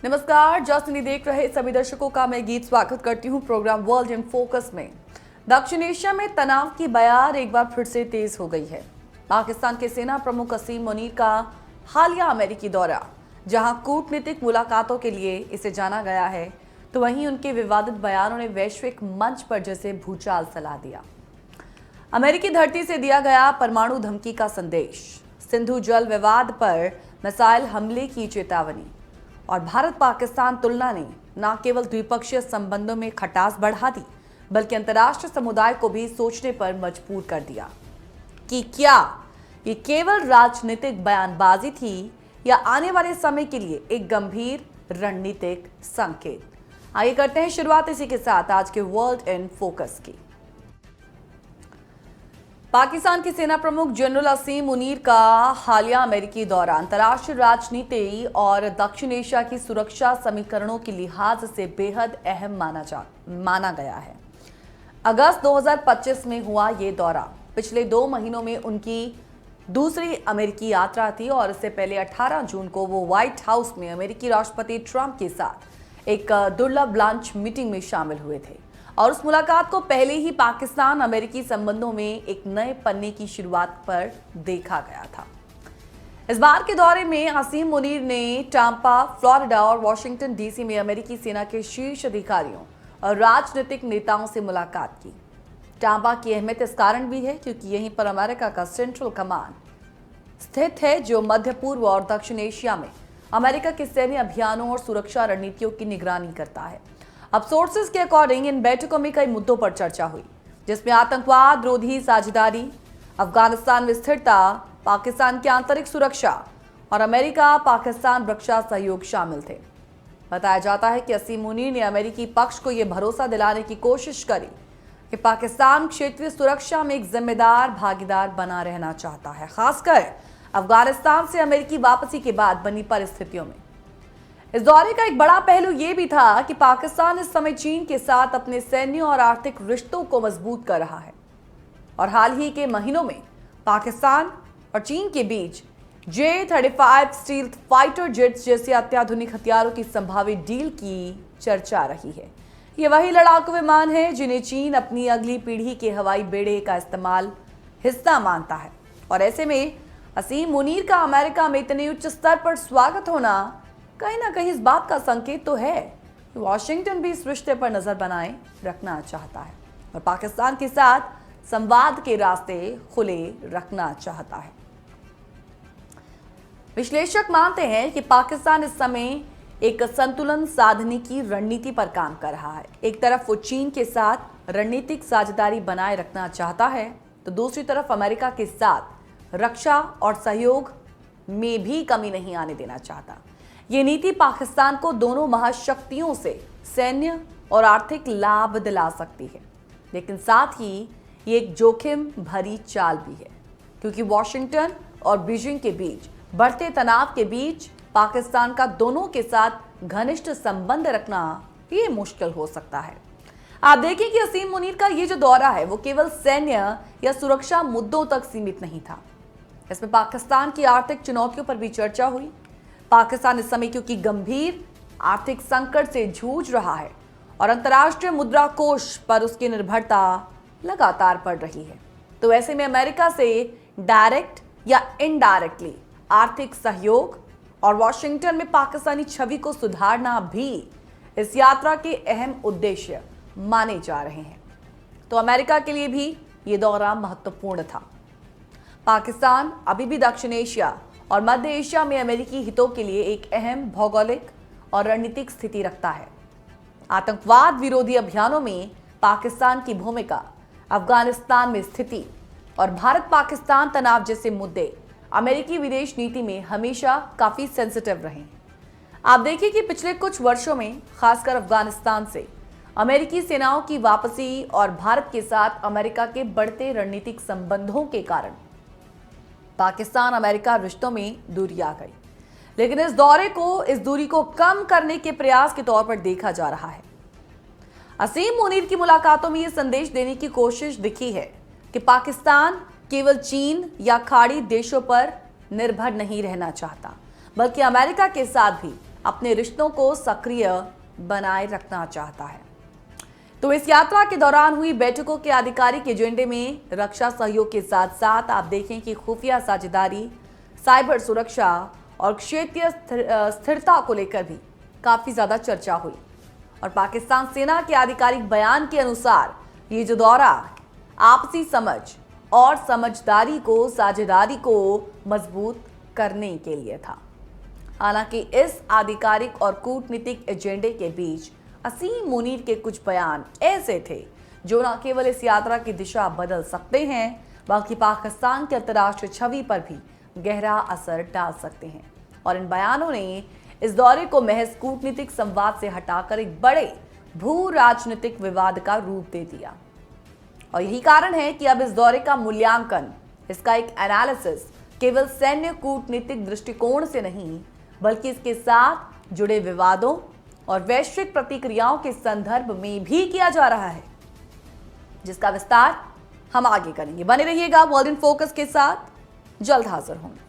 नमस्कार, जस्ट देख रहे सभी दर्शकों का मैं गीत स्वागत करती हूं प्रोग्राम वर्ल्ड इन फोकस में। दक्षिण एशिया में तनाव की बयार एक बार फिर से तेज हो गई है। पाकिस्तान के सेना प्रमुख असीम मुनीर का हालिया अमेरिकी दौरा, जहां कूटनीतिक मुलाकातों के लिए इसे जाना गया है, तो वहीं उनके विवादित बयानों ने वैश्विक मंच पर जैसे भूचाल फैला दिया। अमेरिकी धरती से दिया गया परमाणु धमकी का संदेश, सिंधु जल विवाद पर मिसाइल हमले की चेतावनी और भारत पाकिस्तान तुलना ने न केवल द्विपक्षीय संबंधों में खटास बढ़ा दी, बल्कि अंतर्राष्ट्रीय समुदाय को भी सोचने पर मजबूर कर दिया कि क्या ये केवल राजनीतिक बयानबाजी थी या आने वाले समय के लिए एक गंभीर रणनीतिक संकेत। आइए करते हैं शुरुआत इसी के साथ आज के वर्ल्ड इन फोकस की। पाकिस्तान के सेना प्रमुख जनरल असीम मुनीर का हालिया अमेरिकी दौरा अंतर्राष्ट्रीय राजनीति और दक्षिण एशिया की सुरक्षा समीकरणों के लिहाज से बेहद अहम माना गया है। अगस्त 2025 में हुआ ये दौरा पिछले 2 महीनों में उनकी दूसरी अमेरिकी यात्रा थी और इससे पहले 18 जून को वो व्हाइट हाउस में अमेरिकी राष्ट्रपति ट्रंप के साथ एक दुर्लभ लंच मीटिंग में शामिल हुए थे और उस मुलाकात को पहले ही पाकिस्तान अमेरिकी संबंधों में एक नए पन्ने की शुरुआत पर देखा गया था। इस बार के दौरे में असीम मुनीर ने टाम्पा, फ्लोरिडा और वाशिंगटन डीसी में अमेरिकी सेना के शीर्ष अधिकारियों और राजनीतिक नेताओं से मुलाकात की। टाम्पा की अहमियत इस कारण भी है क्योंकि यहीं पर अमेरिका का सेंट्रल कमांड स्थित है, जो मध्य पूर्व और दक्षिण एशिया में अमेरिका के सैन्य अभियानों और सुरक्षा रणनीतियों की निगरानी करता है। अब सोर्सेज के अकॉर्डिंग इन बैठकों में कई मुद्दों पर चर्चा हुई, जिसमें आतंकवाद रोधी साझेदारी, अफगानिस्तान में स्थिरता, पाकिस्तान की आंतरिक सुरक्षा और अमेरिका पाकिस्तान रक्षा सहयोग शामिल थे। बताया जाता है कि असीम मुनीर ने अमेरिकी पक्ष को यह भरोसा दिलाने की कोशिश करी कि पाकिस्तान क्षेत्रीय सुरक्षा में एक जिम्मेदार भागीदार बना रहना चाहता है, खासकर अफगानिस्तान से अमेरिकी वापसी के बाद बनी परिस्थितियों में। इस दौरे का एक बड़ा पहलू यह भी था कि पाकिस्तान इस समय चीन के साथ अपने सैन्य और आर्थिक रिश्तों को मजबूत कर रहा है और हाल ही के महीनों में पाकिस्तान और चीन के बीच J-35 स्टील्थ फाइटर जेट्स जैसे अत्याधुनिक हथियारों की संभावित डील की चर्चा रही है। ये वही लड़ाकू विमान है जिन्हें चीन अपनी अगली पीढ़ी के हवाई बेड़े का इस्तेमाल हिस्सा मानता है और ऐसे में असीम मुनीर का अमेरिका में इतने उच्च स्तर पर स्वागत होना कहीं ना कहीं इस बात का संकेत तो है कि वॉशिंगटन भी इस रिश्ते पर नजर बनाए रखना चाहता है और पाकिस्तान के साथ संवाद के रास्ते खुले रखना चाहता है। विश्लेषक मानते हैं कि पाकिस्तान इस समय एक संतुलन साधने की रणनीति पर काम कर रहा है। एक तरफ वो चीन के साथ रणनीतिक साझेदारी बनाए रखना चाहता है, तो दूसरी तरफ अमेरिका के साथ रक्षा और सहयोग में भी कमी नहीं आने देना चाहता। ये नीति पाकिस्तान को दोनों महाशक्तियों से सैन्य और आर्थिक लाभ दिला सकती है, लेकिन साथ ही ये एक जोखिम भरी चाल भी है क्योंकि वॉशिंगटन और बीजिंग के बीच बढ़ते तनाव के बीच पाकिस्तान का दोनों के साथ घनिष्ठ संबंध रखना ये मुश्किल हो सकता है। आप देखें कि असीम मुनीर का ये जो दौरा है वो केवल सैन्य या सुरक्षा मुद्दों तक सीमित नहीं था। इसमें पाकिस्तान की आर्थिक चुनौतियों पर भी चर्चा हुई। पाकिस्तान इस समय क्योंकि गंभीर आर्थिक संकट से जूझ रहा है और अंतर्राष्ट्रीय मुद्रा कोष पर उसकी निर्भरता लगातार बढ़ रही है, तो ऐसे में अमेरिका से डायरेक्ट या इनडायरेक्टली आर्थिक सहयोग और वॉशिंगटन में पाकिस्तानी छवि को सुधारना भी इस यात्रा के अहम उद्देश्य माने जा रहे हैं। तो अमेरिका के लिए भी ये दौरा महत्वपूर्ण था। पाकिस्तान अभी भी दक्षिण एशिया और मध्य एशिया में अमेरिकी हितों के लिए एक अहम भौगोलिक और रणनीतिक स्थिति रखता है। आतंकवाद विरोधी अभियानों में पाकिस्तान की भूमिका, अफगानिस्तान में स्थिति और भारत पाकिस्तान तनाव जैसे मुद्दे अमेरिकी विदेश नीति में हमेशा काफी सेंसिटिव रहे हैं। आप देखिए कि पिछले कुछ वर्षों में खासकर अफगानिस्तान से अमेरिकी सेनाओं की वापसी और भारत के साथ अमेरिका के बढ़ते रणनीतिक संबंधों के कारण पाकिस्तान अमेरिका रिश्तों में दूरी आ गई, लेकिन इस दौरे को इस दूरी को कम करने के प्रयास के तौर पर देखा जा रहा है। असीम मुनीर की मुलाकातों में यह संदेश देने की कोशिश दिखी है कि पाकिस्तान केवल चीन या खाड़ी देशों पर निर्भर नहीं रहना चाहता, बल्कि अमेरिका के साथ भी अपने रिश्तों को सक्रिय बनाए रखना चाहता है। तो इस यात्रा के दौरान हुई बैठकों के आधिकारिक एजेंडे में रक्षा सहयोग के साथ साथ आप देखें कि खुफिया साझेदारी, साइबर सुरक्षा और क्षेत्रीय स्थिरता को लेकर भी काफी ज्यादा चर्चा हुई। और पाकिस्तान सेना के आधिकारिक बयान के अनुसार ये जो दौरा आपसी समझ और समझदारी को, साझेदारी को मजबूत करने के लिए था। हालांकि इस आधिकारिक और कूटनीतिक एजेंडे के बीच असीम मुनीर के कुछ बयान ऐसे थे जो न केवल इस यात्रा की दिशा बदल सकते हैं बल्कि पाकिस्तान की अंतर्राष्ट्रीय छवि पर भी गहरा असर डाल सकते हैं। और इन बयानों ने इस दौरे को महज कूटनीतिक संवाद से हटाकर एक बड़े भू राजनीतिक विवाद का रूप दे दिया। और यही कारण है कि अब इस दौरे का मूल्यांकन, इसका एक एनालिसिस केवल सैन्य कूटनीतिक दृष्टिकोण से नहीं बल्कि इसके साथ जुड़े विवादों और वैश्विक प्रतिक्रियाओं के संदर्भ में भी किया जा रहा है, जिसका विस्तार हम आगे करेंगे। बने रहिएगा वर्ल्ड इन फोकस के साथ, जल्द हाजिर होंगे।